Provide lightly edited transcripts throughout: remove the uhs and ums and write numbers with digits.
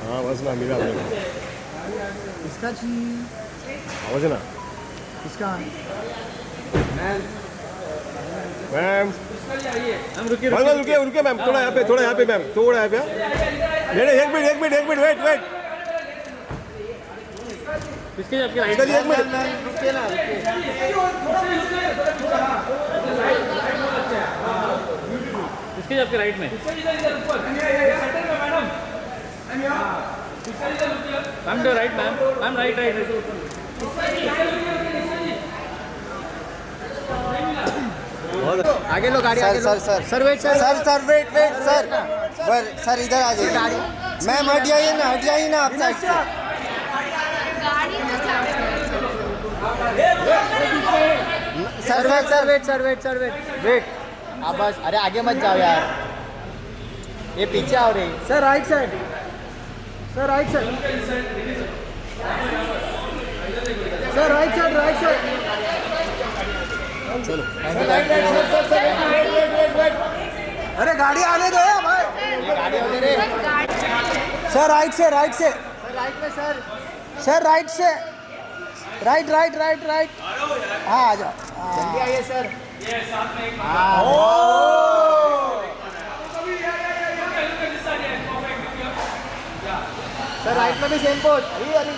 हाँ बस ना मिला इसका जी आवाज है ना इसका मैम रुकिए रुकिए रुकिए मैम थोड़ा यहाँ पे मैम थोड़ा यहाँ पे नहीं एक मिनट वेट इसके आपके राइट एक मिनट रुकिए ना इसके आपके राइट में ma'am to right ma'am right आगे लो गाड़ी आगे सर वेट सर इधर आ जाइए गाड़ी मैम हट जाइए ना आप साइड से सर वेट आप बस अरे आगे मत जाओ यार ये पीछे आओ रही sir right side sir right side चलो अरे गाड़ी आने दो यार भाई ये गाड़ी आने दे सर राइट से राइट में सर राइट से राइट हाँ आ जाओ जल्दी आइए सर सर राइट में भी सेम पोज अरे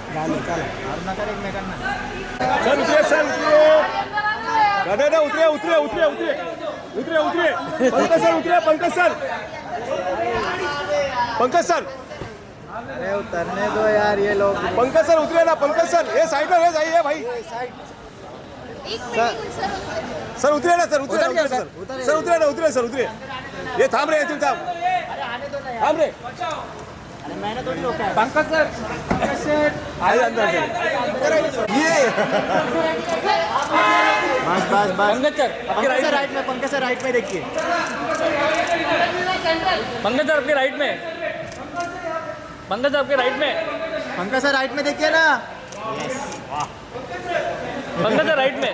चलो और ना कर एक में करना सर उतरे पंकज सर अरे उतरने दो यार ये लोग पंकज सर उतरे ना पंकज सर ये साइड में जाइए भाई सर उतरे ना सर उतरे ये थाम रहे तुम थाम रहे अरे मैंने तो नहीं रोका है पंकज सर आइए अंदर ये बस पंकज सर राइट में देखिए पंकज सर आपके राइट में पंकज सर राइट में देखिए ना पंकज सर राइट में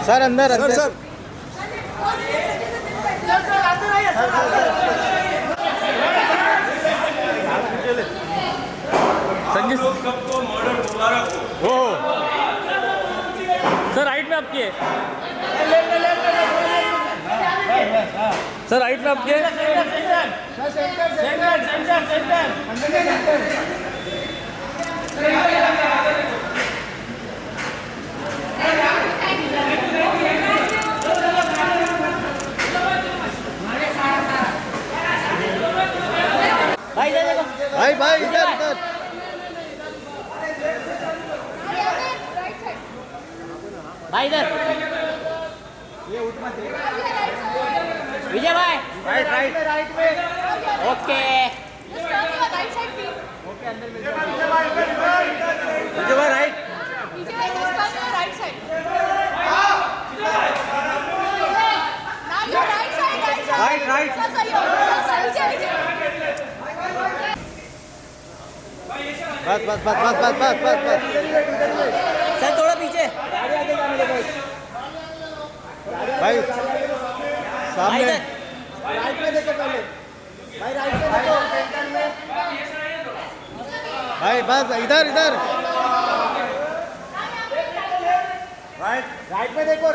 सर अंदर सर संजीव सर राइट में आपकी है सर राइट में आपकी है भाई इधर भाई इधर विजय भाई राइट में ओके अंदर में विजय भाई राइट राइट बस सर थोड़ा पीछे भाई सामने राइट में देखो पहले भाई राइट में देखो भाई बस इधर राइट में देखो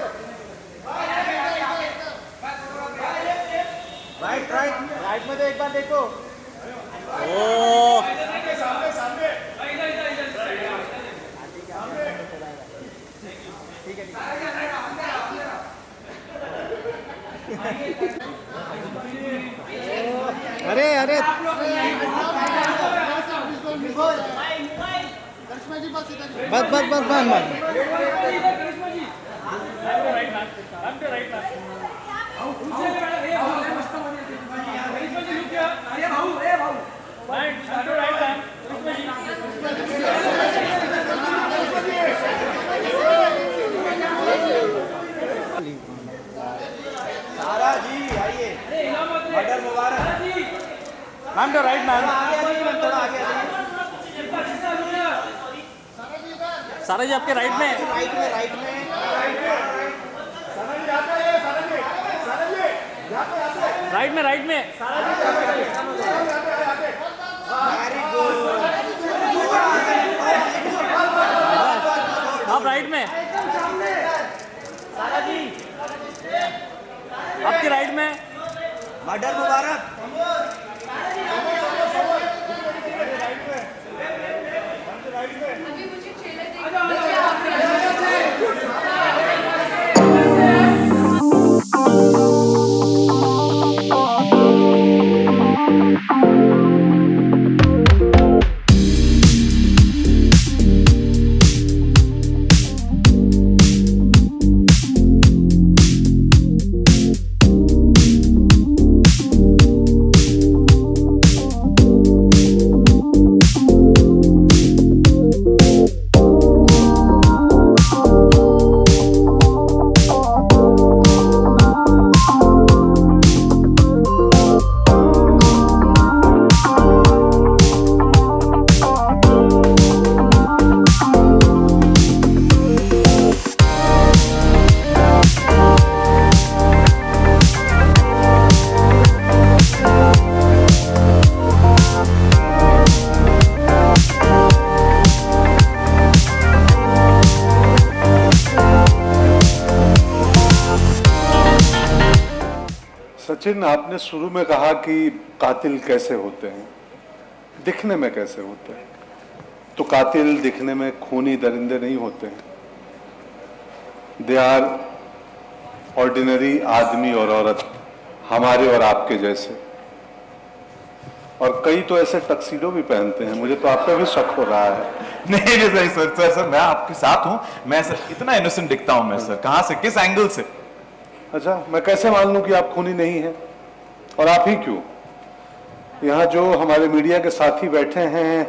राइट में तो एक बार देखो ओ ठीक है अरे बस सारा जी आइए मर्डर मुबारक मैम तो राइट मैम आगे थोड़ा आगे सारा जी आपके राइट में। राइट में। आप राइट में। आपके राइट में। मर्डर मुबारक। सचिन, आपने शुरू में कहा कि कातिल कैसे होते हैं, दिखने में कैसे होते हैं। तो कातिल दिखने में खूनी दरिंदे नहीं होते हैं। दे आर ऑर्डिनरी आदमी और औरत, हमारे और आपके जैसे। और कई तो ऐसे टक्सीडो भी पहनते हैं। मुझे तो आप पे भी शक हो रहा है। नहीं नहीं सर, मैं आपके साथ हूं। मैं सर इतना इनोसेंट दिखता हूं मैं सर? कहां से, किस एंगल से? अच्छा, मैं कैसे मान लूं कि आप खूनी नहीं हैं? और आप ही क्यों? यहाँ जो हमारे मीडिया के साथी बैठे हैं,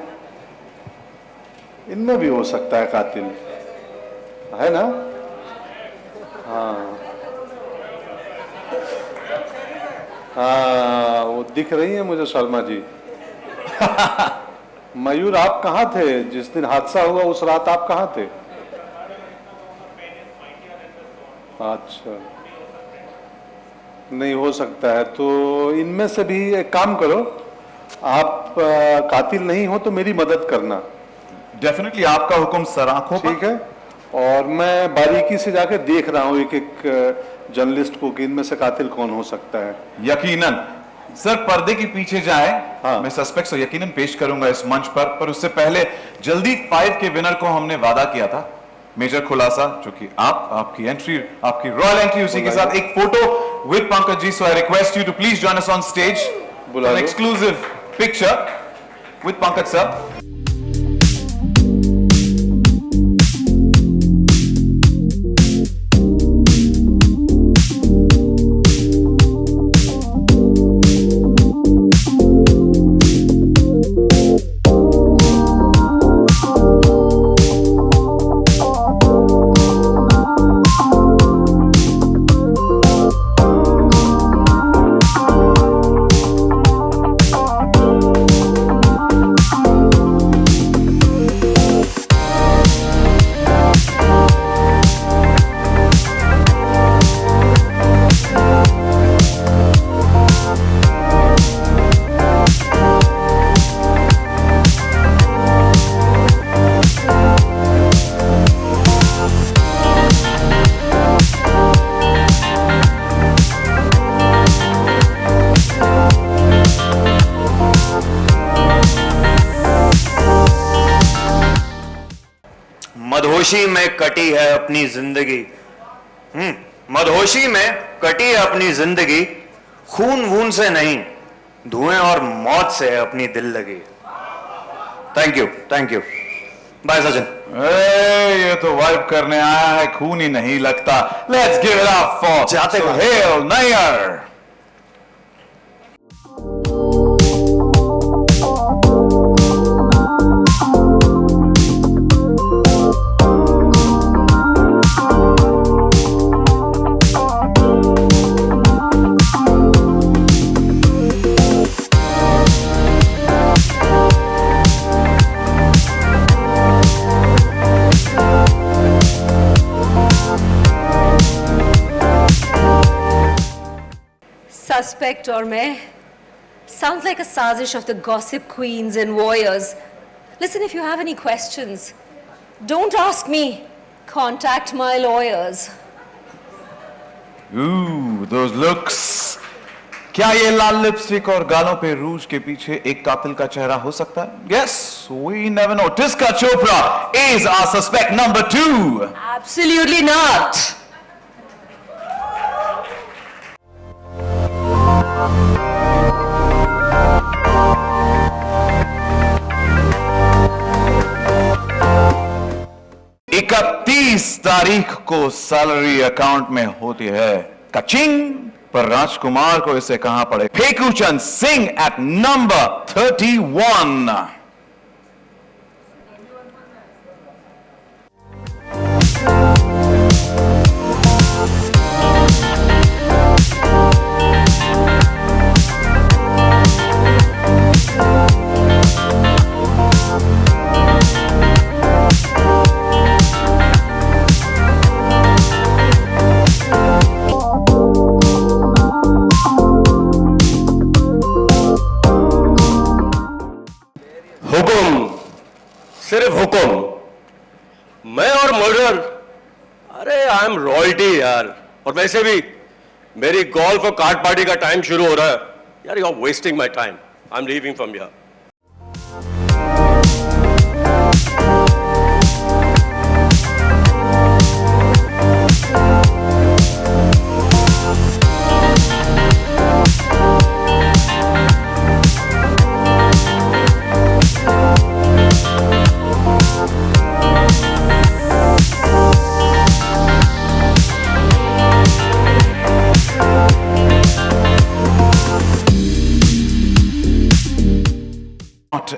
इनमें भी हो सकता है कातिल, है ना? हाँ हाँ, वो दिख रही है मुझे शर्मा जी। मयूर, आप कहाँ थे जिस दिन हादसा हुआ? उस रात आप कहाँ थे? अच्छा, नहीं हो सकता है। तो इनमें से भी एक काम करो, आप कातिल नहीं हो तो मेरी मदद करना। डेफिनेटली, आपका हुक्म सर, आंखों पर। ठीक है। और मैं बारीकी से जाके देख रहा हूँ एक एक जर्नलिस्ट को कि इनमें से कातिल कौन हो सकता है। यकीनन सर, पर्दे के पीछे जाए। हाँ। मैं सस्पेक्ट्स यकीनन पेश करूंगा इस मंच पर उससे पहले जल्दी 5 के विनर को हमने वादा किया था। मेजर खुलासा, जो कि आपकी एंट्री, आपकी रॉयल एंट्री, उसी के साथ एक photo with Pankaj ji. So I request you to please join us on stage, an exclusive picture with Pankaj sir. मदहोशी में कटी है अपनी जिंदगी। मदहोशी में कटी है अपनी जिंदगी, खून वून से नहीं, धुएं और मौत से है अपनी दिल लगी। Thank you. बाय सचिन। ये तो वाइब करने आया है, खून ही नहीं लगता। Let's give it up for Suhail Nayyar. suspect और मैं sounds like a sazish of the gossip queens and warriors. Listen, if you have any questions, don't ask me. Contact my lawyers. Ooh, those looks. क्या ये लाल lipstick और गालों पे रूज के पीछे एक कातिल का चेहरा हो सकता है? Yes, we never know. Tiska Chopra is our suspect number 2. Absolutely not. तारीख को सैलरी अकाउंट में होती है कचिंग, पर राजकुमार को इसे कहां पड़े? Fekuchand Singh eight number 31. सिर्फ हुक्म, मैं और मर्डर, अरे आई एम रॉयल्टी यार. और वैसे भी मेरी गोल्फ और कार्ड पार्टी का टाइम शुरू हो रहा है यार. You are wasting my time. I am leaving from here.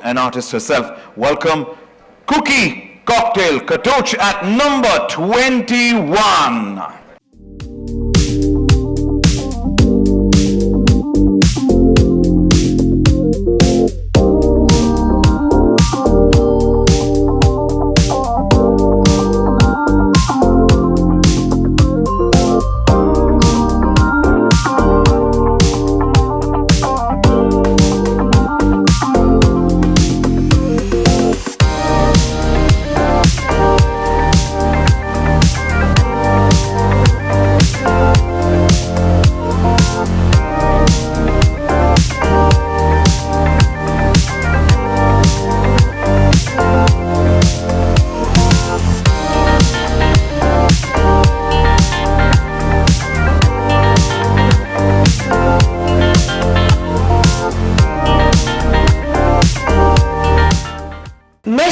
An artist herself. Welcome, Cookie Cocktail Katoch at number 21.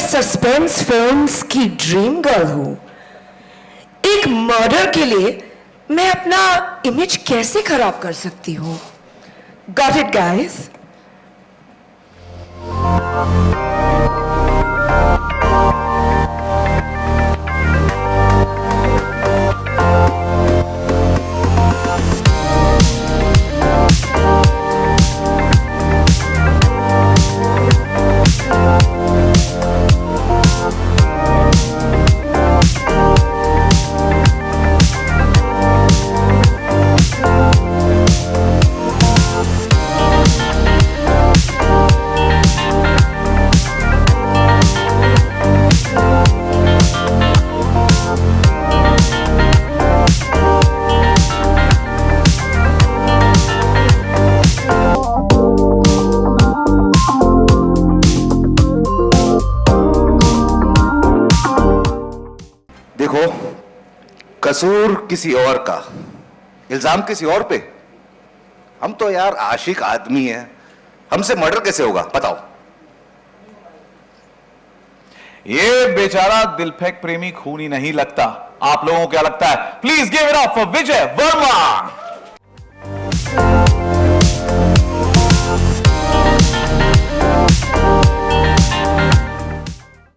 Suspense films की ड्रीम गर्ल हूं. एक मर्डर के लिए मैं अपना इमेज कैसे खराब कर सकती हूं? Got it guys? कसूर किसी और का, इल्जाम किसी और पे. हम तो यार आशिक आदमी हैं, हमसे मर्डर कैसे होगा बताओ? ये बेचारा दिल फेंक प्रेमी खूनी नहीं लगता. आप लोगों को क्या लगता है? Please give it up for Vijay Verma.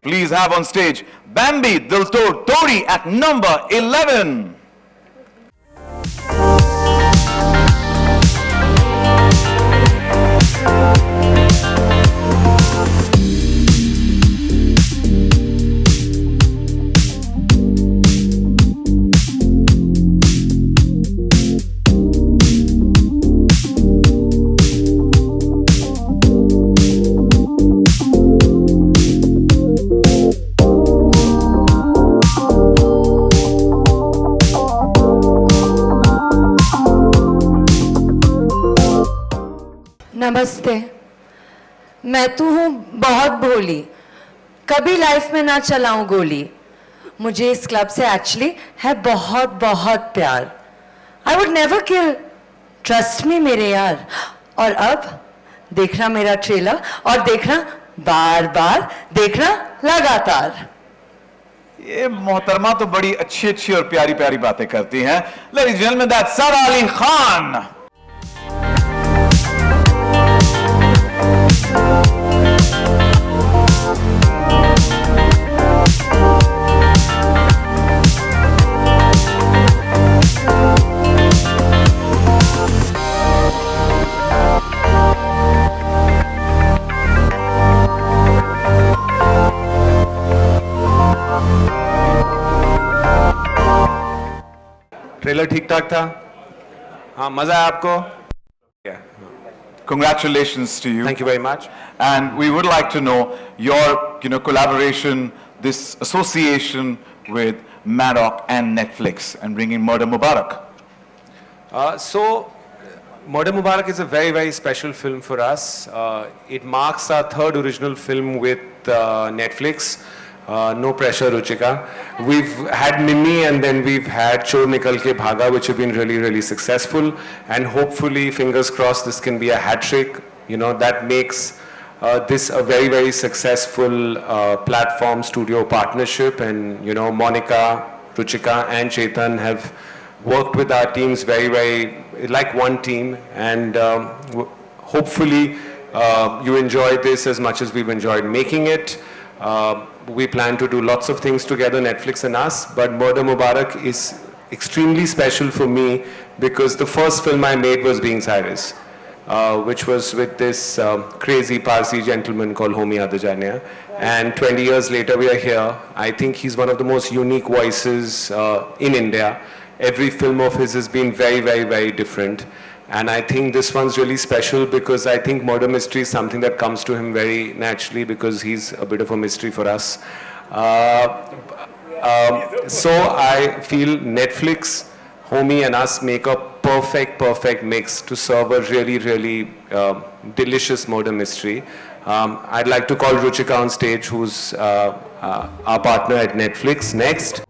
Please have on stage Bambi Diltor Tori at number 11. नमस्ते। मैं तो हूँ बहुत भोली, कभी लाइफ में ना चलाऊं गोली। मुझे इस क्लब से एक्चुअली है बहुत बहुत प्यार। I would never kill, trust me मेरे यार। और अब देखना मेरा ट्रेलर और देखना बार बार, देखना लगातार। ये मोहतरमा तो बड़ी अच्छी अच्छी और प्यारी प्यारी बातें करती हैं। लेडीज एंड जेंटलमैन, दैट्स सारा अली खान। ट्रेलर ठीक ठाक था? हाँ, मजा आया आपको? Congratulations to you. Thank you very much. And we would like to know your, collaboration, this association with Maddock and Netflix and bringing Murder Mubarak. So, Murder Mubarak is a very, very special film for us. It marks our third original film with Netflix. No pressure, Ruchika. We've had Mimi and then we've had Chor Nikal Ke Bhaga, which have been really, really successful. And hopefully, fingers crossed, this can be a hat trick. That makes this a very, very successful platform studio partnership. And, Monica, Ruchika and Chetan have worked with our teams very, very like one team. And hopefully, you enjoy this as much as we've enjoyed making it. We plan to do lots of things together, Netflix and us, but Murder Mubarak is extremely special for me because the first film I made was Being Cyrus, which was with this crazy Parsi gentleman called Homi Adajania. And 20 years later, we are here. I think he's one of the most unique voices in India. Every film of his has been very, very, very different. And I think this one's really special because I think murder mystery is something that comes to him very naturally because he's a bit of a mystery for us. So I feel Netflix, Homie and us make a perfect mix to serve a really, really delicious murder mystery. I'd like to call Ruchika on stage, who's our partner at Netflix. Next.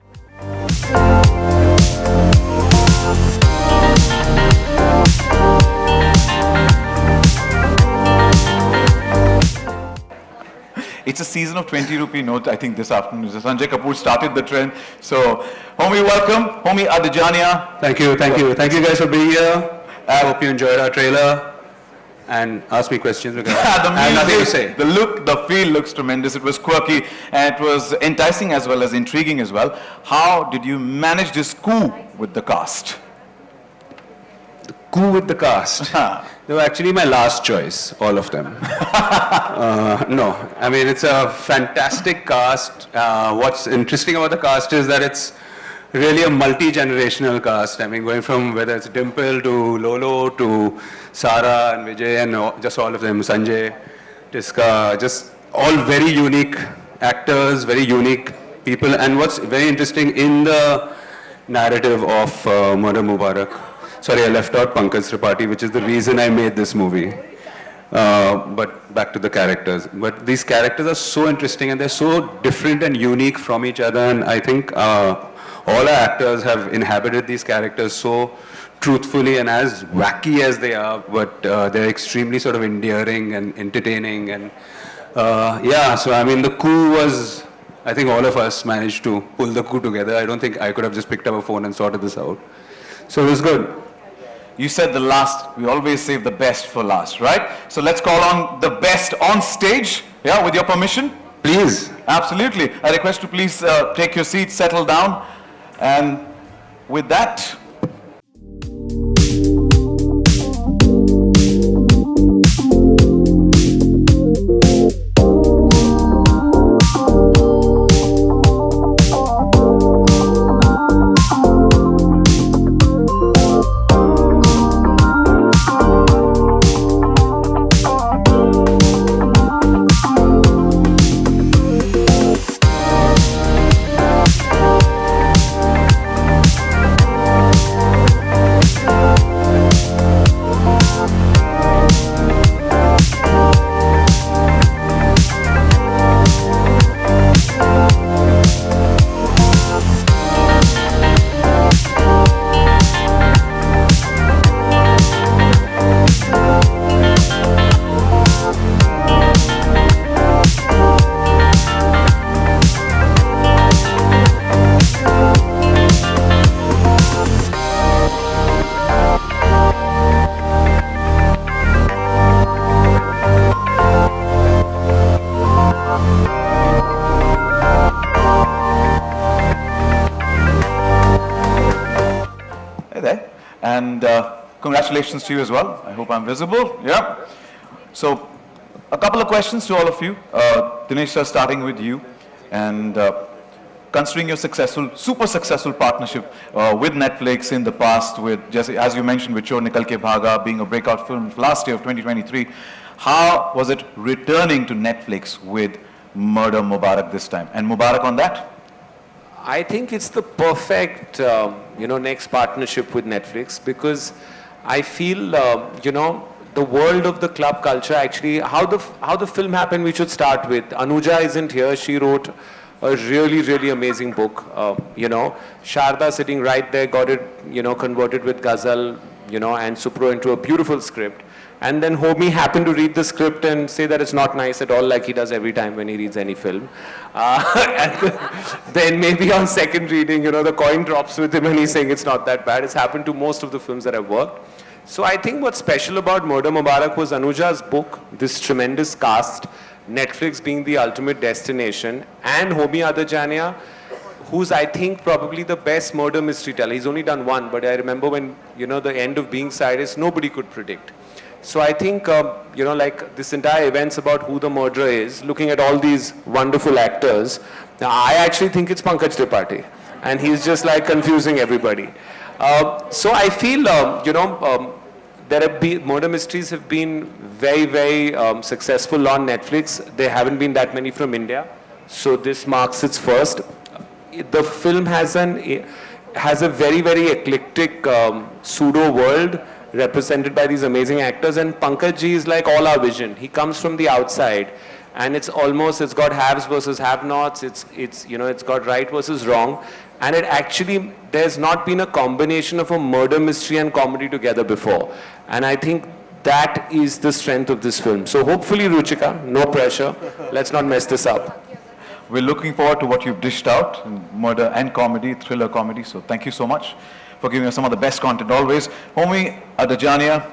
It's a season of 20 rupee note, I think, this afternoon. Sanjay Kapoor started the trend. So, Homie, welcome. Homie Adajania. Thank you guys for being here. I hope you enjoyed our trailer and ask me questions because I have nothing to say. The look, the feel looks tremendous. It was quirky and it was enticing as well as intriguing as well. How did you manage this coup with the cast? Coup with the cast. They were actually my last choice, all of them. No, I mean, it's a fantastic cast. What's interesting about the cast is that it's really a multi-generational cast. I mean, going from whether it's Dimple to Lolo to Sara and Vijay and just all of them, Sanjay, Tiska, just all very unique actors, very unique people. And what's very interesting in the narrative of Murder Mubarak, sorry, I left out Pankaj Tripathi, which is the reason I made this movie. But back to the characters. But these characters are so interesting and they're so different and unique from each other. And I think all our actors have inhabited these characters so truthfully and as wacky as they are, but they're extremely sort of endearing and entertaining. And yeah, so I mean, the coup was, I think all of us managed to pull the coup together. I don't think I could have just picked up a phone and sorted this out. So it was good. You said the last, we always save the best for last, right? So let's call on the best on stage, yeah, with your permission. Please. Absolutely. I request you please take your seat, settle down, and with that, And congratulations to you as well. I hope I'm visible. Yeah. So, a couple of questions to all of you. Dinesh sir, starting with you. And considering your super successful partnership with Netflix in the past, with just as you mentioned, with Chor Nikal Ke Bhaga being a breakout film last year of 2023, how was it returning to Netflix with Murder Mubarak this time? And Mubarak on that? I think it's the perfect, next partnership with Netflix, because I feel, the world of the club culture, actually, how the film happened, we should start with. Anuja isn't here. She wrote a really, really amazing book. Sharda sitting right there got it, converted with Ghazal, and Supro into a beautiful script. And then Homi happened to read the script and say that it's not nice at all, like he does every time when he reads any film. And then maybe on second reading, the coin drops with him and he's saying it's not that bad. It's happened to most of the films that I've worked. So I think what's special about Murder Mubarak was Anuja's book, this tremendous cast, Netflix being the ultimate destination, and Homi Adajania, who's I think probably the best murder mystery teller. He's only done one, but I remember when, the end of Being Cyrus, nobody could predict. So I think, like this entire event's about who the murderer is, looking at all these wonderful actors. Now, I actually think it's Pankaj Tripathi, and he's just like confusing everybody. So I feel, murder mysteries have been very, very successful on Netflix. There haven't been that many from India. So this marks its first. The film has a very, very eclectic pseudo world represented by these amazing actors, and Pankaj ji is like all our vision. He comes from the outside, and it's got haves versus have-nots, it's got right versus wrong, and it actually, there's not been a combination of a murder mystery and comedy together before, and I think that is the strength of this film. So hopefully, Ruchika, no pressure, let's not mess this up. We're looking forward to what you've dished out, murder and comedy, thriller comedy, so thank you so much for giving us some of the best content always. Homi Adajania,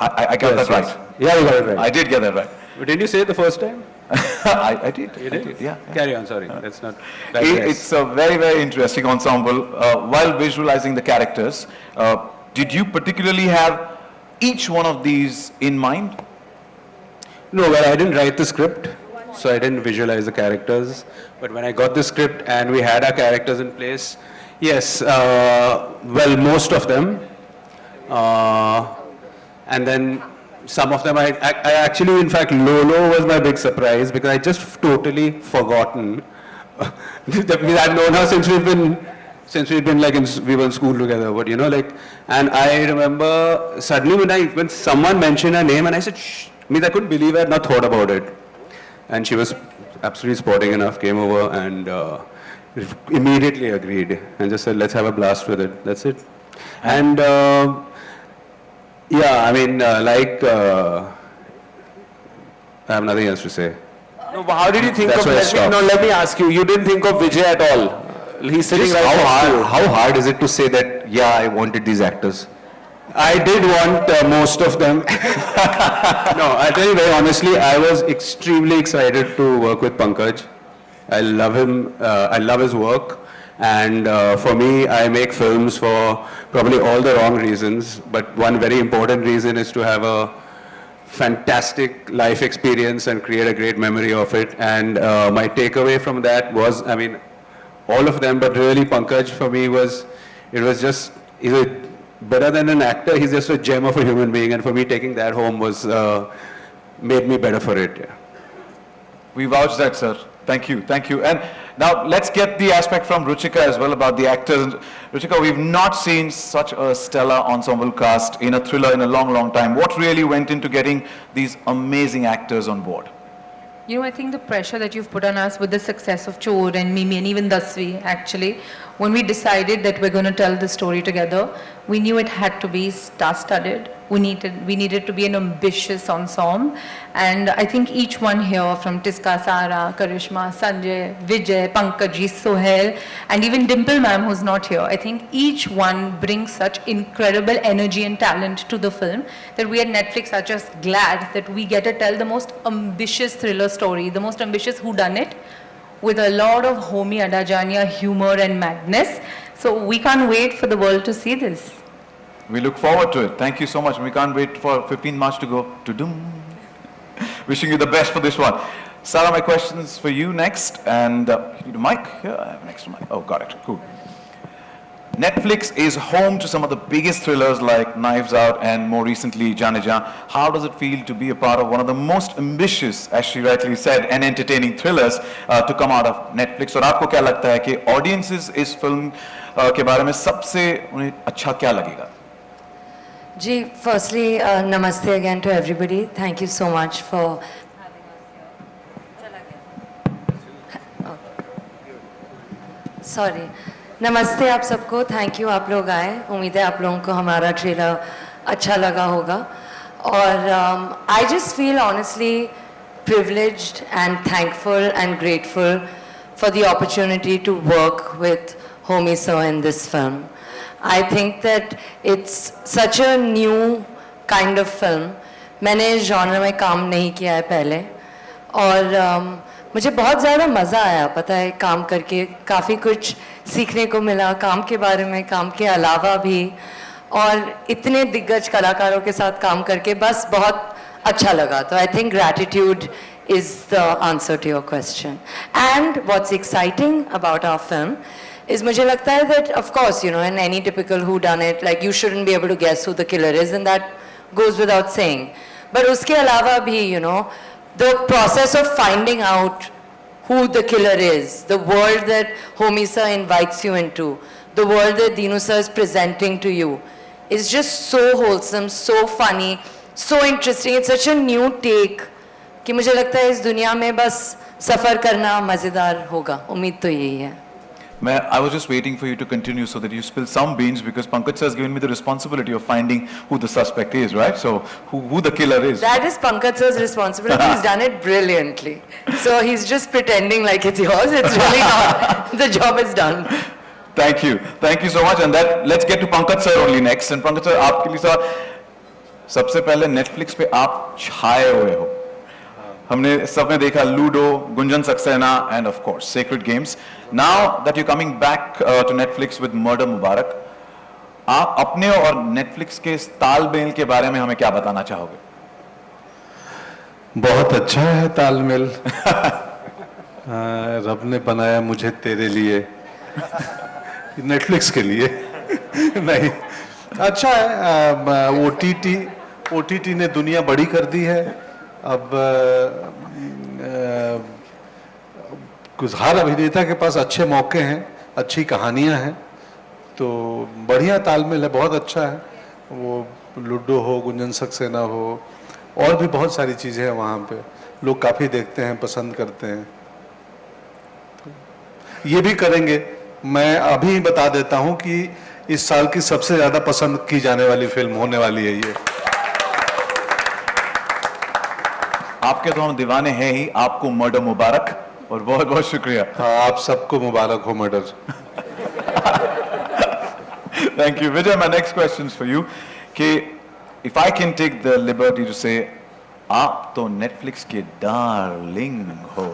I got that right. Yeah, you got it right. I did get that right. But didn't you say it the first time? I did. You did? I did, yeah. Carry on, sorry. That's not... It's a very, very interesting ensemble. While visualizing the characters, did you particularly have each one of these in mind? No, well, I didn't write the script, so I didn't visualize the characters. But when I got the script and we had our characters in place, yes, well, most of them. And then some of them, I actually, in fact, Lolo was my big surprise because I just totally forgotten. I've known her since we've been like, we were in school together, but and I remember suddenly when someone mentioned her name and I said, shh, I couldn't believe I had not thought about it. And she was absolutely sporting enough, came over and immediately agreed and just said, let's have a blast with it. That's it. And yeah, I have nothing else to say. No, but how did you think That's let me ask you, you didn't think of Vijay at all? He's sitting Just right next to you. how hard is it to say that, yeah, I wanted these actors? I did want most of them. No, I'll tell you very honestly, I was extremely excited to work with Pankaj. I love him, I love his work. And for me, I make films for probably all the wrong reasons. But one very important reason is to have a fantastic life experience and create a great memory of it. And my takeaway from that was, all of them, but really Pankaj for me he's better than an actor, he's just a gem of a human being, and for me taking that home was, made me better for it. Yeah. We vouch that, sir. Thank you, thank you. And now let's get the aspect from Ruchika as well about the actors. Ruchika, we've not seen such a stellar ensemble cast in a thriller in a long, long time. What really went into getting these amazing actors on board? I think the pressure that you've put on us with the success of Chor and Mimi and even Dasvi, actually, when we decided that we're going to tell the story together, we knew it had to be star-studded. We needed to be an ambitious ensemble. And I think each one here, from Tiska, Sara, Karisma, Sanjay, Vijay, Pankaj, Sohail, and even Dimple ma'am, who's not here, I think each one brings such incredible energy and talent to the film that we at Netflix are just glad that we get to tell the most ambitious thriller story, the most ambitious whodunit, with a lot of Homi Adajania humor and madness. So we can't wait for the world to see this. We look forward to it. Thank you so much. We can't wait for 15 March to go. To-dum. Wishing you the best for this one. Sara, my questions for you next. And you need a mic? Here, I have an extra mic. Oh, got it. Cool. Netflix is home to some of the biggest thrillers like Knives Out and more recently Jaane Jaan. How does it feel to be a part of one of the most ambitious, as she rightly said, and entertaining thrillers to come out of Netflix? और आपको क्या लगता है कि audiences इस film के बारे में सबसे उन्हें अच्छा क्या लगेगा? जी, firstly, namaste again to everybody. Thank you so much for sorry, नमस्ते आप सबको. थैंक यू, आप लोग आए. उम्मीद है आप लोगों को हमारा ट्रेलर अच्छा लगा होगा. और I just feel honestly privileged and thankful and grateful for the opportunity to work with Homi sir in this film. I think that it's such a new kind of film. मैंने इस genre में काम नहीं किया है पहले और मुझे बहुत ज़्यादा मज़ा आया, पता है, काम करके. काफ़ी कुछ सीखने को मिला काम के बारे में, काम के अलावा भी, और इतने दिग्गज कलाकारों के साथ काम करके बस बहुत अच्छा लगा. तो I think gratitude is the answer to your question. And what's exciting about our film is मुझे लगता है that of course, you know, in any typical whodunit, like you shouldn't be able to guess who the killer is, and that goes without saying. But उसके अलावा भी, you know, the process of finding out who the killer is, the world that Homi sir invites you into, the world that Dinu sir is presenting to you, is just so wholesome, so funny, so interesting. It's such a new take कि मुझे लगता है इस दुनिया में बस सफ़र करना मज़ेदार होगा. उम्मीद तो यही है. I was just waiting for you to continue so that you spill some beans because Pankaj sir has given me the responsibility of finding who the suspect is, right? So who the killer is. That is Pankaj sir's responsibility. He's done it brilliantly. So he's just pretending like it's yours. It's really not. The job is done. Thank you so much. And that let's get to Pankaj sir only next. And Pankaj sir, आपके लिए sir सबसे पहले Netflix पे आप छाए हुए हो. हमने सबने देखा ludo, Gunjan Saxena and of course Sacred Games. Now that you're coming back to Netflix with Murder Mubarak, आप अपने और Netflix के इस तालमेल के बारे में हमें क्या बताना चाहोगे? बहुत अच्छा है तालमेल. रब ने बनाया मुझे तेरे लिए, Netflix के लिए नहीं. अच्छा है. OTT ने दुनिया बड़ी कर दी है. अब कुछ हर अभिनेता के पास अच्छे मौके हैं, अच्छी कहानियां हैं, तो बढ़िया तालमेल है, बहुत अच्छा है. वो लूडो हो, गुंजन सक्सेना हो, और भी बहुत सारी चीज़ें हैं वहाँ पे. लोग काफ़ी देखते हैं, पसंद करते हैं. तो ये भी करेंगे. मैं अभी बता देता हूँ कि इस साल की सबसे ज़्यादा पसंद की जाने वाली फिल्म होने वाली है ये. आपके तो हम दीवाने हैं ही. आपको मर्डर मुबारक और बहुत बहुत शुक्रिया. हाँ, आप सबको मुबारक हो murder. Thank you. Vijay, my next question is for you. कि if I can take the liberty to say, आप तो Netflix के darling हो.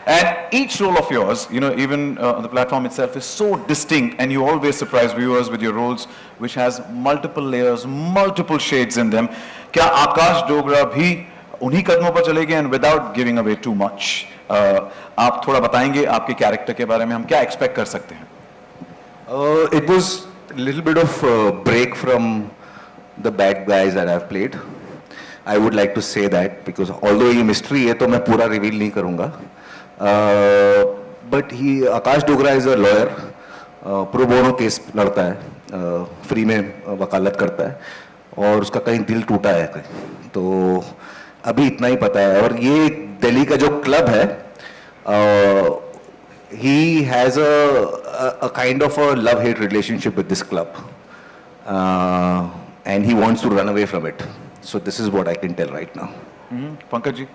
And each role of yours, you know, even on the platform itself is so distinct, and you always surprise viewers with your roles, which has multiple layers, multiple shades in them. क्या आकाश डोगरा भी उन्हीं कदमों पर चलेंगे? And without giving away too much, आप थोड़ा बताएंगे आपके कैरेक्टर के बारे में, हम क्या एक्सपेक्ट कर सकते हैं? It was a little bit of a break from the bad guys that I've played. I would like to say that because although ये mystery है तो मैं पूरा reveal नहीं करूँगा. But Akash Dogra is a lawyer, pro bono case लड़ता है, free में वकालत करता है, और उसका कहीं दिल टूटा है कहीं, तो अभी इतना ही पता है. और ये दिल्ली का जो क्लब है, he has a kind of a love-hate relationship with this club, and he wants to run away from it. So this is what I can tell right now. Pankaj ji.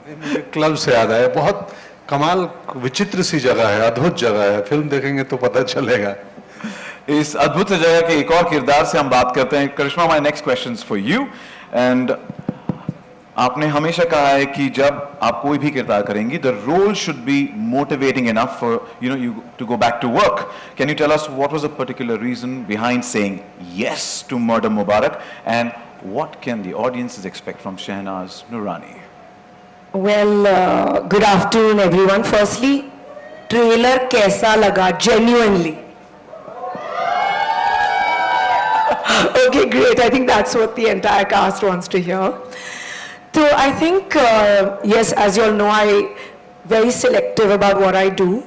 मुझे क्लब से याद आया. बहुत कमाल, विचित्र सी जगह है, अद्भुत जगह है. फिल्म देखेंगे तो पता चलेगा. इस अद्भुत जगह के एक और किरदार से हम बात करते हैं. करिश्मा, my next question is for you, and आपने हमेशा कहा है कि जब आप कोई भी किरदार करेंगी, the role should be motivating enough for you to go back to work. Can you tell us what was the particular reason behind saying yes to Murder Mubarak, and what can the audiences expect from Shehnaz Noorani? Well, good afternoon, everyone. Firstly, trailer कैसा लगा? Genuinely. Okay, great. I think that's what the entire cast wants to hear. So I think, yes, as you all know, I'm very selective about what I do.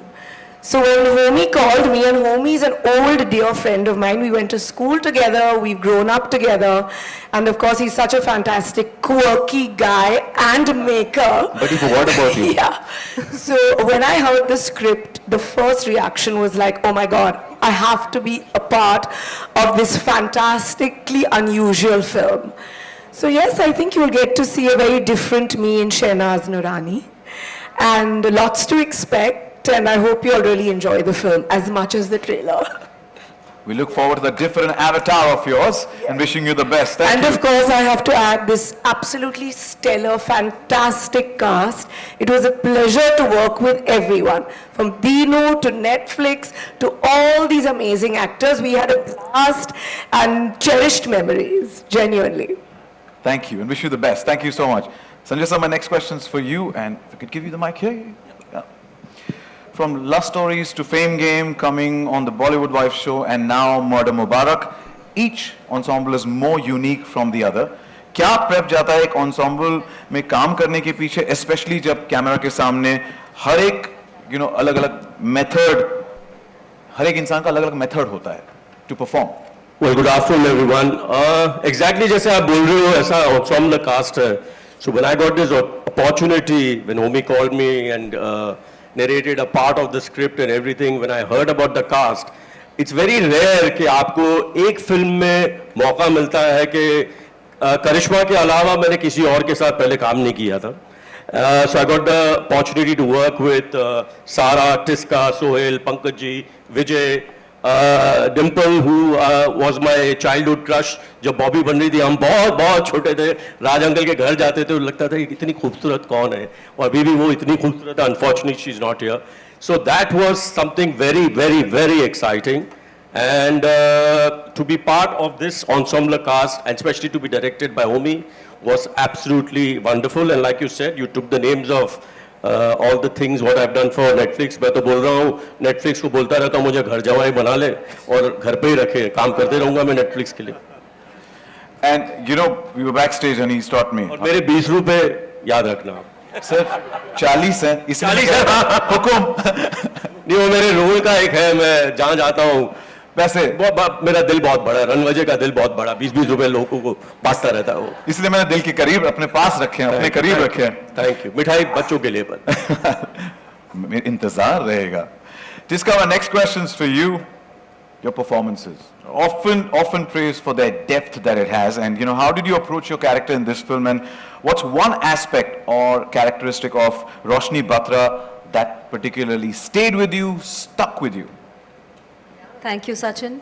So when Homie called me, and Homie is an old dear friend of mine, we went to school together, we've grown up together, and of course he's such a fantastic, quirky guy and maker. But he forgot about you. Yeah. So when I heard the script, the first reaction was like, oh my God, I have to be a part of this fantastically unusual film. So yes, I think you'll get to see a very different me in Shehnaz Noorani, and lots to expect, and I hope you'll really enjoy the film as much as the trailer. We look forward to the different avatar of yours, and wishing you the best. Thank And you. of course, I have to add this absolutely stellar, fantastic cast. It was a pleasure to work with everyone, from Dino to Netflix to all these amazing actors. We had a blast and cherished memories, genuinely. Thank you, and wish you the best. Thank you so much. Sanjay sir, my next question is for you, and if I could give you the mic here. Yeah. From Love Stories to Fame Game, coming on the Bollywood Wife Show, and now Murder Mubarak, each ensemble is more unique from the other. क्या prep जाता है एक ensemble में काम करने के पीछे, especially जब कैमरा के सामने हर एक अलग-अलग method, हर एक इंसान का अलग-अलग method होता है to perform. Well, good afternoon, everyone. Exactly जैसे आप बोल रहे हो ऐसा ensemble cast है. So when I got this opportunity, when Homie called me and narrated a part of the script and everything, when I heard about the cast, it's very rare कि आपको एक फिल्म में मौका मिलता है कि करिश्मा के अलावा मैंने किसी और के साथ पहले काम नहीं किया था. So I got the opportunity to work with Sara, Tiska, Sohail, Pankaj ji, Vijay, Dimple, who was my childhood crush. जब बॉबी बन रही थी हम बहुत छोटे थे, राज अंकल के घर जाते थे तो लगता था इतनी खूबसूरत कौन है, और अभी भी वो इतनी खूबसूरत है. Unfortunately she is not here. So that was something very, very, very exciting, and to be part of this ensemble cast, and especially to be directed by Homie, was absolutely wonderful. And like you said, you took the names of all the things what I've done for Netflix. मैं तो बोल रहा हूँ Netflix को बोलता रहता हूँ मुझे घर जवाई बना ले और घर पे ही रखे, काम करते रहूँगा मैं Netflix के लिए. And we were backstage and he's taught me. और मेरे 20 रुपए याद रखना. Sir, 40 हैं. 40 है. हुकुम. नहीं, वो मेरे रोल का एक है, मैं जहाँ जाता हूँ वैसे मेरा दिल बहुत बड़ा है, रणवजे का दिल बहुत बड़ा, 20-20 रुपए लोगों को बांटता रहता है वो. इसलिए मैंने दिल के करीब अपने पास रखे हैं, अपने करीब रखे हैं. Thank you. मिठाई बच्चों के लिए पर इंतजार रहेगा. Tiska, my next questions for you. Your performances often praised for their depth that it has, and how did you approach your character in this film, and what's one aspect or characteristic of Roshni Batra that particularly stayed with you, stuck with you? Thank you, Sachin.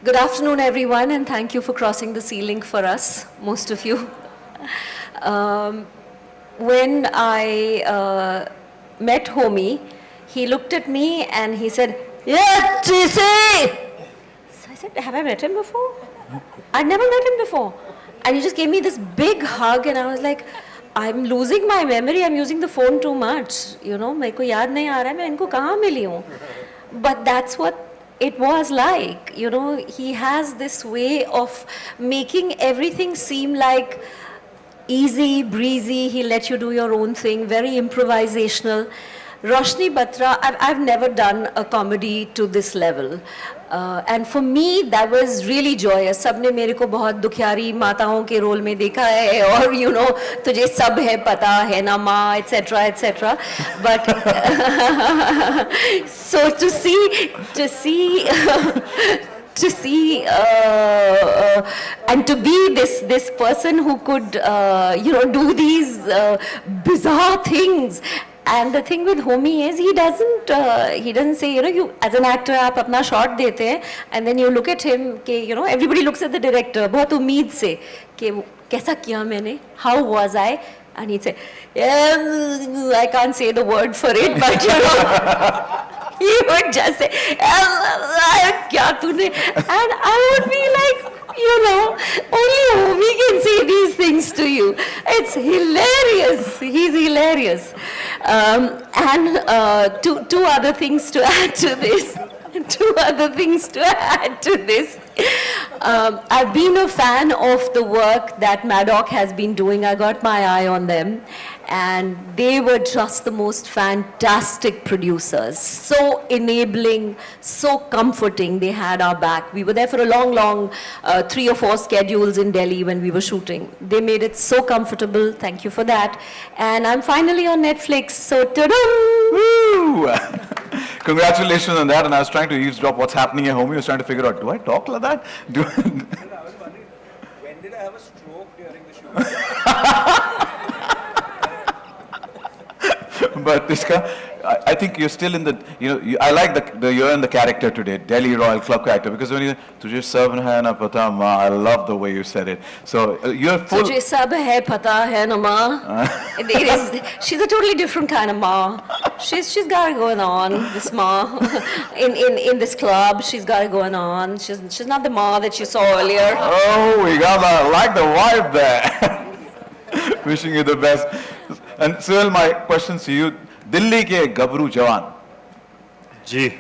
Good afternoon, everyone, and thank you for crossing the sea link for us, most of you. When I met Homie, he looked at me and he said, "Yeah, TC!" So I said, "Have I met him before?" I'd never met him before. And he just gave me this big hug, and I was like, I'm losing my memory, I'm using the phone too much. मेरे को याद नहीं आ रहा है मैं इनको कहाँ मिली हूँ. But that's what it was like. He has this way of making everything seem like easy, breezy. He'll let you do your own thing, very improvisational. Roshni Batra, I've never done a comedy to this level. And for me, that was really joyous. सबने मेरे को बहुत दुखियारी माताओं के role में देखा है, और तुझे सब है पता है ना माँ, etc., etc. But so to see and to be this person who could do these bizarre things. And the thing with Homie is he doesn't say you as an actor आप अपना shot देते हैं and then you look at him कि everybody looks at the director बहुत उम्मीद से कि कैसा किया मैंने, how was I, And he'd say, yeah, I can't say the word for it, but you know, he would just say, kya tune? And I would be like, you know, only we can say these things to you. It's hilarious. He's hilarious. And two other things to add to this. I've been a fan of the work that Maddock has been doing. I got my eye on them. And they were just the most fantastic producers. So enabling, so comforting. They had our back. We were there for a long, 3 or 4 schedules in Delhi when we were shooting. They made it so comfortable. Thank you for that. And I'm finally on Netflix. So, ta-da! Woo! Congratulations on that. And I was trying to eavesdrop what's happening at home. I was trying to figure out, do I talk like that? I was wondering, when did I have a stroke during the shoot? But Ishka, I think you're still in the, I like the you're in the character today, Delhi Royal Club character, because when you, Tujhe sab hai na pata ma, I love the way you said it. So you're full. Tujhe sab hai pata hai na ma. She's a totally different kind of ma. She's got it going on, this ma. In this club, she's got it going on. She's not the ma that you saw earlier. Oh, we got that. I like the vibe there. Wishing you the best. And Suhail, my questions to you. Delhi ke Gabru Jawan. Ji.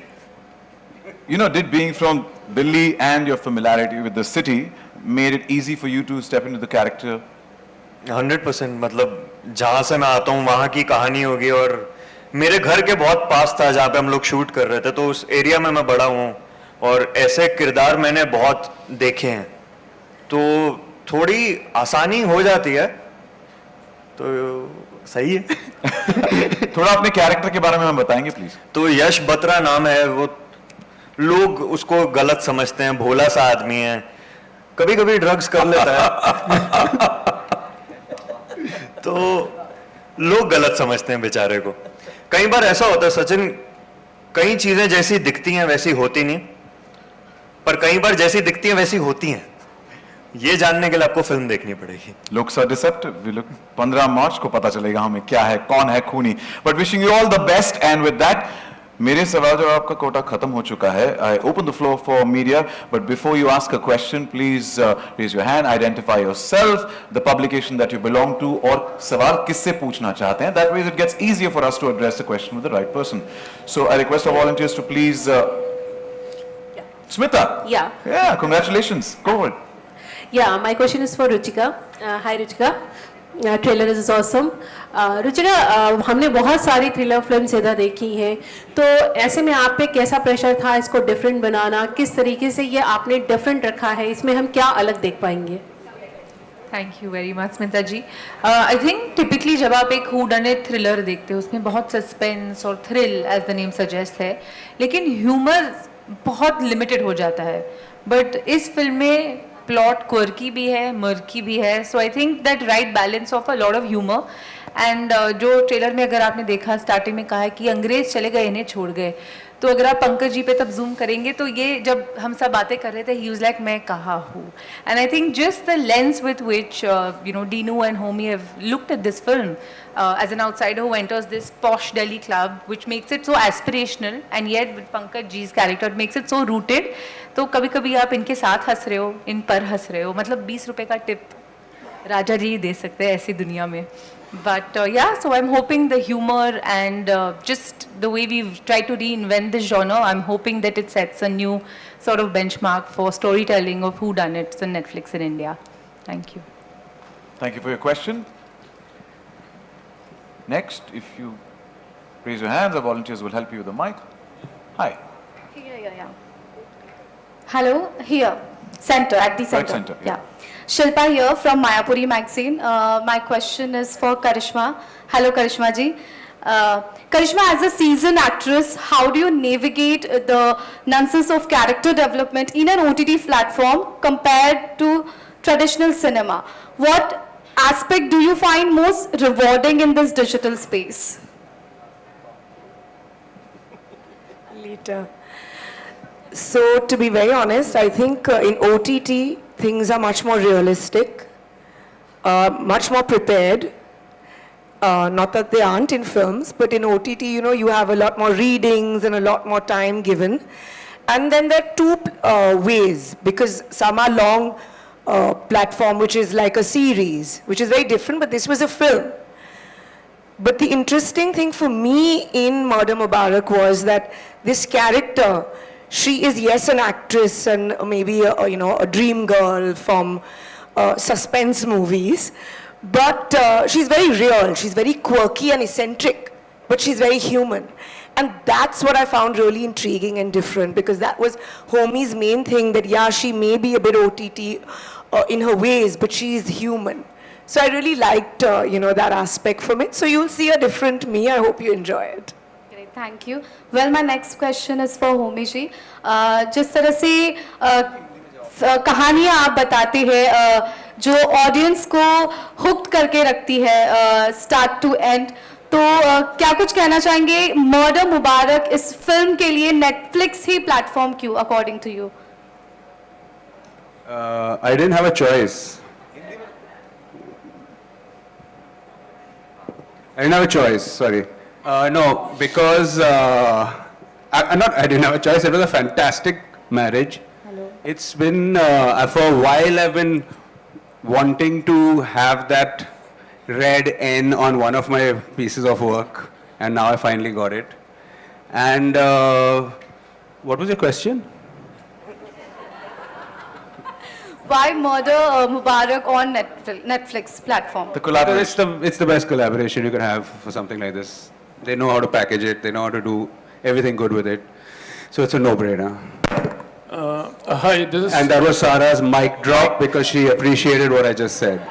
Did being from Delhi and your familiarity with the city made it easy for you to step into the character? 100%. मतलब जहाँ से मैं आता हूँ वहाँ की कहानी होगी और मेरे घर के बहुत पास था जहाँ पे हम लोग शूट कर रहे थे, तो उस एरिया में मैं बड़ा हूँ और ऐसे किरदार मैंने बहुत देखे हैं, तो थोड़ी आसानी हो जाती है, तो सही है। थोड़ा अपने कैरेक्टर के बारे में हम बताएंगे प्लीज। तो यश बत्रा नाम है, वो लोग उसको गलत समझते हैं, भोला सा आदमी है, कभी कभी ड्रग्स कर लेता है तो लोग गलत समझते हैं बेचारे को। कई बार ऐसा होता है सचिन, कई चीजें जैसी दिखती हैं वैसी होती नहीं, पर कई बार जैसी दिखती हैं वैसी होती हैं। ये जानने के लिए आपको फिल्म देखनी पड़ेगी। लोग सर डिसेप्टिव, 15 मार्च को पता चलेगा हमें क्या है, कौन है खूनी। But wishing you all the best and with that मेरे सवाल जवाब का कोटा खत्म हो चुका है। I open the floor for media, but before you ask a question please raise your hand, identify yourself, the publication that you belong to और सवाल किससे पूछना चाहते हैं। That way it gets easier for us to address the question with the right person. So I request of volunteers to please Smita. Yeah, congratulations. Go ahead. Yeah, my question is for Ruchika. Hi Ruchika. Trailer is awesome. Ruchika, हमने बहुत सारी thriller films इधर देखी हैं, तो ऐसे में आप पे कैसा प्रेशर था इसको डिफरेंट बनाना, किस तरीके से ये आपने डिफरेंट रखा है, इसमें हम क्या अलग देख पाएंगे? Thank you very much Smita ji. I think typically जब आप एक हू डन इट थ्रिलर देखते हो उसमें बहुत सस्पेंस और thrill as the name suggest है, लेकिन ह्यूमर बहुत लिमिटेड हो जाता है। बट इस फिल्म में प्लॉट क्वर्की भी है, मर्की भी है, so I think that right balance of a lot of humour. And जो ट्रेलर में अगर आपने देखा स्टार्टिंग में कहा है कि अंग्रेज चले गए इन्हें छोड़ गए, तो अगर आप पंकज जी पे तब जूम करेंगे तो ये जब हम सब बातें कर रहे थे ही वाज लाइक मैं कहाँ हूँ। And I think just the lens with which Dinoo and Homi have looked at this film as an outsider who enters this posh Delhi club, which makes it so aspirational, and yet with Pankaj Ji's character it makes it so rooted. तो कभी कभी आप इनके साथ हंस रहे हो, इन पर हंस रहे हो, मतलब 20 रुपए का टिप राजा जी दे सकते हैं ऐसी दुनिया में। But yeah, so I'm hoping the humor and just the way we've tried to reinvent this genre, I'm hoping that it sets a new sort of benchmark for storytelling of whodunits on Netflix in India. Thank you. Thank you for your question. Next, if you raise your hands, the volunteers will help you with the mic. Hi. Yeah. Hello, here, center, at the center. Right center, yeah. Shilpa here from Mayapuri magazine. My question is for Karisma. Hello, Karisma ji. Karisma, as a seasoned actress, how do you navigate the nonsense of character development in an OTT platform compared to traditional cinema? What aspect do you find most rewarding in this digital space? Later. So to be very honest, I think in OTT things are much more realistic, much more prepared, not that they aren't in films, but in OTT, you know, you have a lot more readings and a lot more time given. And then there are two ways, because some are long platform, which is like a series, which is very different, but this was a film. But the interesting thing for me in Murder Mubarak was that this character, she is, yes, an actress and maybe you know, a dream girl from suspense movies, but she's very real, she's very quirky and eccentric, but she's very human. And that's what I found really intriguing and different, because that was Homie's main thing, that yeah, she may be a bit OTT in her ways, but she is human. So I really liked, you know, that aspect from it. So you'll see a different me. I hope you enjoy it. Great, thank you. Well, my next question is for Homi ji. जिस तरह से कहानियाँ आप बताते हैं जो audience को hooked करके रखती है स्टार्ट टू एंड, तो क्या कुछ कहना चाहेंगे मर्डर मुबारक इस फिल्म के लिए नेटफ्लिक्स ही प्लेटफॉर्म क्यों according to you? I didn't have a choice. I didn't have a choice, sorry. No, because I didn't have a choice. It was a fantastic marriage. Hello. It's been, for a while I've been wanting to have that red N on one of my pieces of work, and now I finally got it. And what was your question? Why Murder Mubarak on Netflix platform? The collaboration. It's the best collaboration you can have for something like this. They know how to package it. They know how to do everything good with it. So it's a no-brainer. Hi, this is... And that was Sara's mic drop because she appreciated what I just said.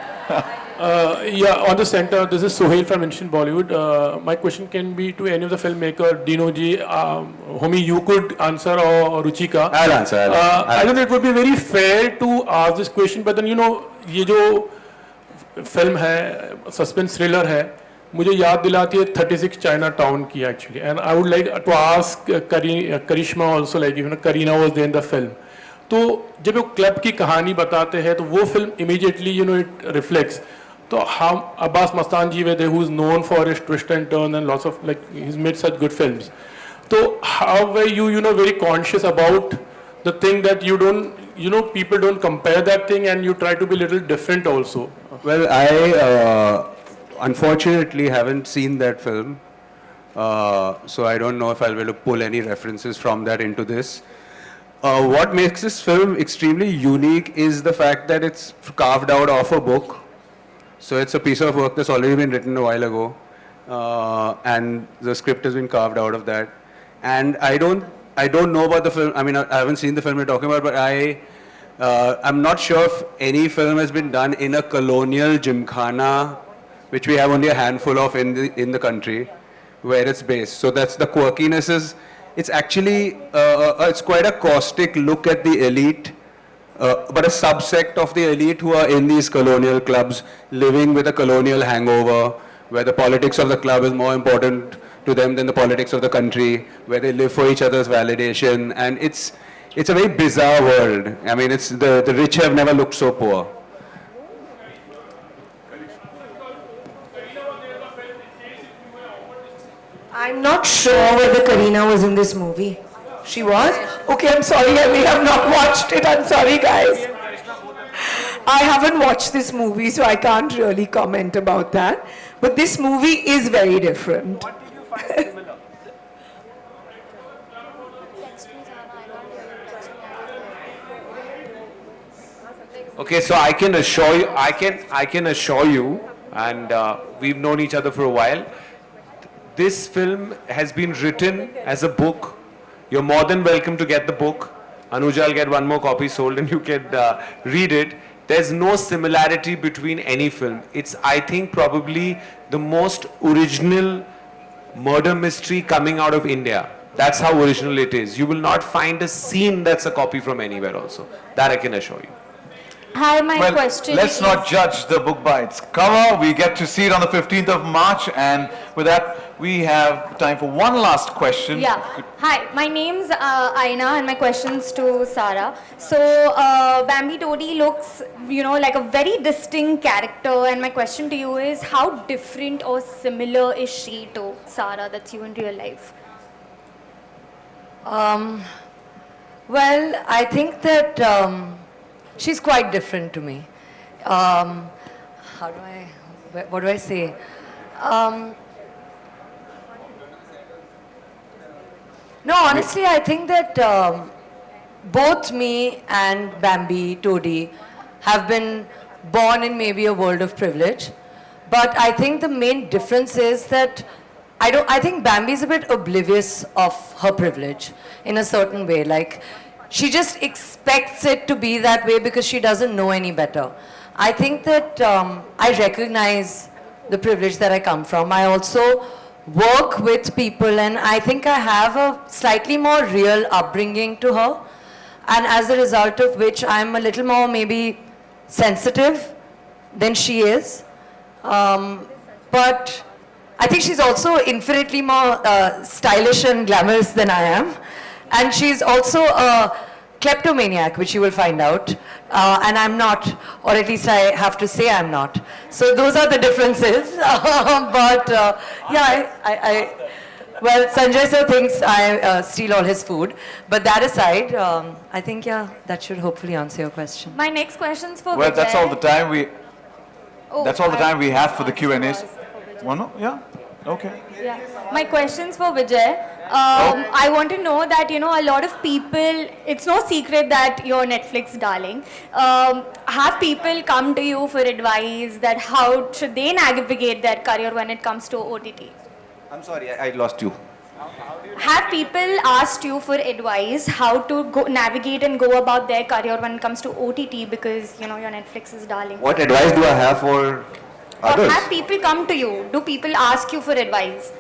Yeah, on the center, this is Sohail from Ancient Bollywood. My question can be to any of the filmmaker, Dino ji, Homi, you could answer, or Ruchika. I'll answer. I don't know, it would be very fair to ask this question, but then you know, ये जो film है, suspense thriller है, मुझे याद दिलाती है 36 Chinatown की actually, and I would like to ask Karisma also, like you know, Kareena was there in the film. तो जब वो क्लब की कहानी बताते हैं तो वो film immediately you know it reflects. So how Abbas Mastan ji were there, who's known for his twist and turn and lots of like he's made such good films. So how were you know very conscious about the thing that you don't, you know, people don't compare that thing and you try to be a little different also? Well, I unfortunately haven't seen that film, so I don't know if I'll be able to pull any references from that into this. What makes this film extremely unique is the fact that it's carved out of a book. So it's a piece of work that's already been written a while ago, and the script has been carved out of that. And I don't know about the film. I mean, I haven't seen the film you're talking about, but I'm not sure if any film has been done in a colonial gymkhana, which we have only a handful of in the country, where it's based. So that's the quirkiness is. It's actually it's quite a caustic look at the elite. But a subsect of the elite who are in these colonial clubs, living with a colonial hangover, where the politics of the club is more important to them than the politics of the country, where they live for each other's validation, and it's a very bizarre world. I mean, it's the rich have never looked so poor. I'm not sure whether Kareena was in this movie. She was? Okay, I'm sorry, I may have not watched it. I'm sorry, guys. I haven't watched this movie, so I can't really comment about that. But this movie is very different. What did you find similar? Okay, so I can assure you, and we've known each other for a while. This film has been written as a book. You're more than welcome to get the book. Anuja will get one more copy sold and you can read it. There's no similarity between any film. It's, I think, probably the most original murder mystery coming out of India. That's how original it is. You will not find a scene that's a copy from anywhere also. That I can assure you. Hi, my Well, question let's is... not judge the book by its cover. We get to see it on the 15th of March, and with that, we have time for one last question. Yeah. Hi, my name's Aina, and my question's to Sara. So, Bambi Todi looks, like a very distinct character, and my question to you is, how different or similar is she to Sara, that's you in real life? Well, I think that she's quite different to me. What do I say? No, honestly, I think that both me and Bambi Todi have been born in maybe a world of privilege. But I think the main difference is that I think Bambi's a bit oblivious of her privilege in a certain way. Like, she just expects it to be that way because she doesn't know any better. I think that I recognize the privilege that I come from. I also work with people, and I think I have a slightly more real upbringing to her. And as a result of which, I'm a little more maybe sensitive than she is. But I think she's also infinitely more stylish and glamorous than I am. And she's also a kleptomaniac, which you will find out. And I'm not, or at least I have to say I'm not. So those are the differences. But yeah, well, Sanjay sir thinks I steal all his food. But that aside, I think, yeah, that should hopefully answer your question. My next question's for Well, Vijay. that's all the time we... Oh, That's all the time we have for the Q&As. One more? Yeah? Okay. Yeah. My question's for Vijay. I want to know that, a lot of people, it's no secret that you're Netflix darling. Have people come to you for advice that how should they navigate their career when it comes to OTT? I'm sorry, I lost you. Have people asked you for advice how to navigate and go about their career when it comes to OTT because, you're Netflix's darling? What advice do I have for others? Have people come to you? Do people ask you for advice?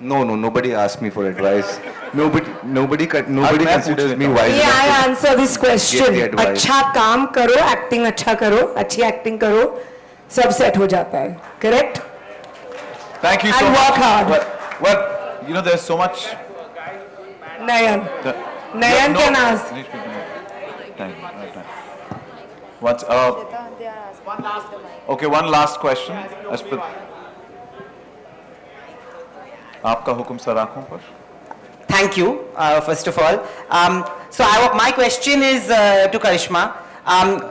No, nobody asked me for advice. Nobody considers me wise May enough I to answer this question? give the advice. अच्छा काम करो, acting अच्छा करो, अच्छी acting करो, सब set हो जाता है. Correct? Thank you so And much. work hard. Well, there's so much... Nayan. Nayan can ask. What's okay, one last question. आपका हुक्म सर आँखों पर. Thank you, first of all. My question is to Karisma.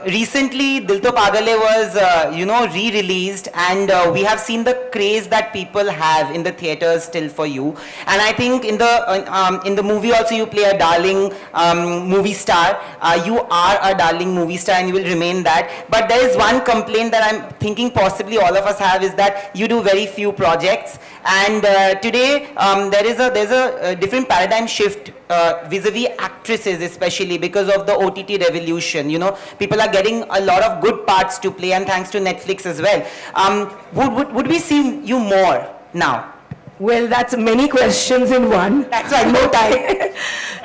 Recently, Dil To Pagal Hai was, re-released, and we have seen the craze that people have in the theaters still for you. And I think in the movie also you play a darling movie star. You are a darling movie star, and you will remain that. But there is one complaint that I'm thinking possibly all of us have is that you do very few projects. And today there's a different paradigm shift vis-a-vis actresses, especially because of the OTT revolution. People are getting a lot of good parts to play, and thanks to Netflix as well. Would we see you more now? Well, that's many questions in one. That's why no time.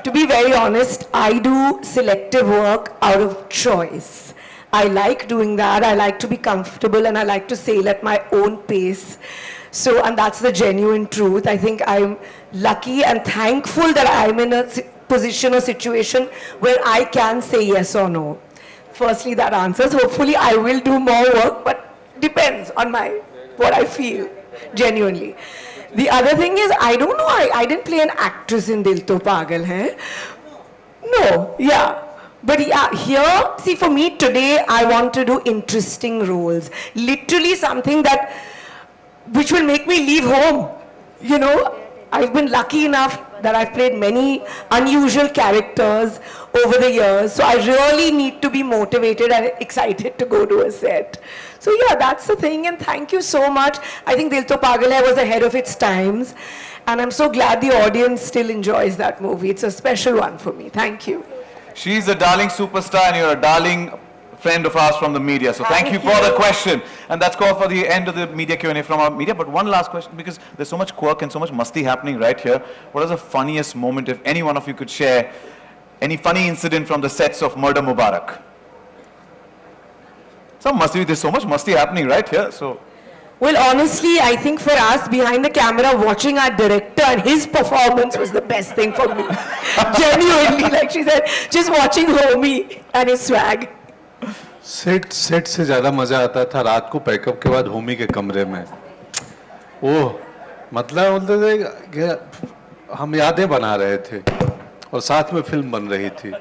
To be very honest, I do selective work out of choice. I like doing that. I like to be comfortable, and I like to sail at my own pace. So, and that's the genuine truth. I think I'm lucky and thankful that I'm in a position or situation where I can say yes or no. Firstly, that answers. Hopefully, I will do more work, but depends on what I feel, genuinely. The other thing is, I don't know, I didn't play an actress in Dil To Pagal Hai. No, yeah. But yeah, here, see, for me today, I want to do interesting roles. Literally something which will make me leave home. I've been lucky enough that I've played many unusual characters over the years. So I really need to be motivated and excited to go to a set. So yeah, that's the thing, and thank you so much. I think Dil To Pagal Hai was ahead of its times, and I'm so glad the audience still enjoys that movie. It's a special one for me. Thank you. She's a darling superstar, and you're a darling friend of ours from the media. So thank you for the question. And that's called for the end of the media Q&A from our media. But one last question, because there's so much quirk and so much musty happening right here. What is the funniest moment, if any one of you could share, any funny incident from the sets of Murder Mubarak? some masti. There's so much masti happening right here. So. Well, honestly, I think for us behind the camera, watching our director and his performance was the best thing for me. Genuinely, like she said, just watching Homie and his swag. Set से ज़्यादा मज़ा आता था रात को pack up के बाद होमी के कमरे में। ओह, मतलब बोलते थे कि हम यादें बना रहे थे और साथ में फिल्म बन रही थी।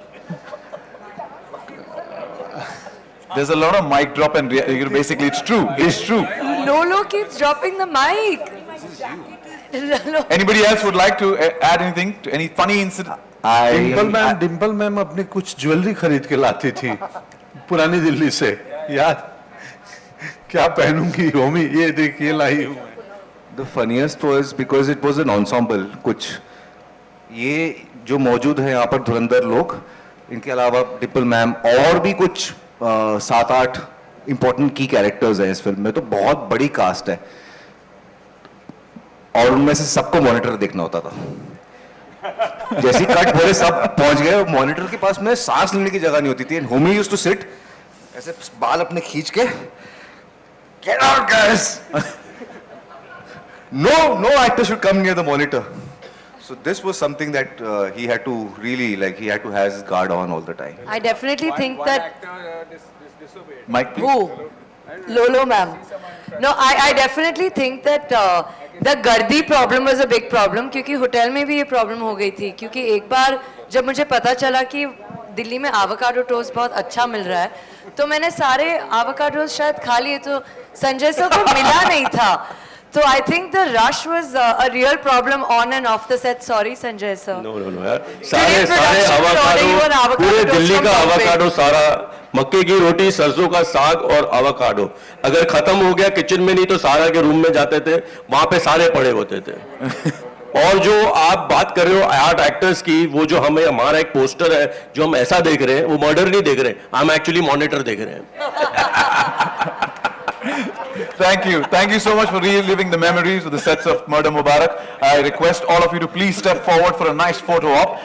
There's a lot of mic drop and basically it's true. It's true. Lolo keeps dropping the mic. Anybody else would like to add anything to any funny incident? Dimple ma'am अपनी कुछ ज्वेलरी खरीद के लाती थी पुरानी दिल्ली से। यार क्या पहनूंगी होमी, ये देख ये लाई हूँ। The funniest was because it was an ensemble. कुछ ये जो मौजूद है यहाँ पर धुरंधर लोग, इनके अलावा डिम्पल मैम और भी कुछ 7-8 इंपॉर्टेंट की कैरेक्टर्स हैं इस फिल्म में, तो बहुत बड़ी कास्ट है और उनमें से सबको मॉनिटर देखना होता था। जैसे कट बोले सब पहुंच गए, मॉनिटर के पास में सांस लेने की जगह नहीं होती थी। होमी यूज्ड टू सिट ऐसे बाल अपने खींच के, get out guys, no actor should come near the monitor. So this was something that he had to really, like, he had to have his guard on all the time. I definitely think that. Mike, who? Lolo ma'am. No, I definitely think that the गर्दी problem was a big problem, क्योंकि hotel में भी ये problem हो गई थी। क्योंकि एक बार जब मुझे पता चला कि दिल्ली में avocado toast बहुत अच्छा मिल रहा है, तो मैंने सारे avocado शायद खा लिए, तो संजय सर को मिला नहीं था। So I think the rush was a real problem on and off the set. Sorry, Sanjay sir. No यार, सारे avocado, पूरे दिल्ली का avocado, सारा मक्के की रोटी, सरसों का साग और avocado, अगर खत्म हो गया किचन में नहीं तो सारा के रूम में जाते थे, वहां पे सारे पड़े होते थे। और जो आप बात कर रहे हो 8 एक्टर्स की, वो जो हमारा एक पोस्टर है जो हम ऐसा देख रहे हैं, वो मर्डर नहीं देख रहे हैं, हम एक्चुअली मॉनिटर देख रहे हैं। Thank you so much for reliving the memories of the sets of Murder Mubarak. I request all of you to please step forward for a nice photo op.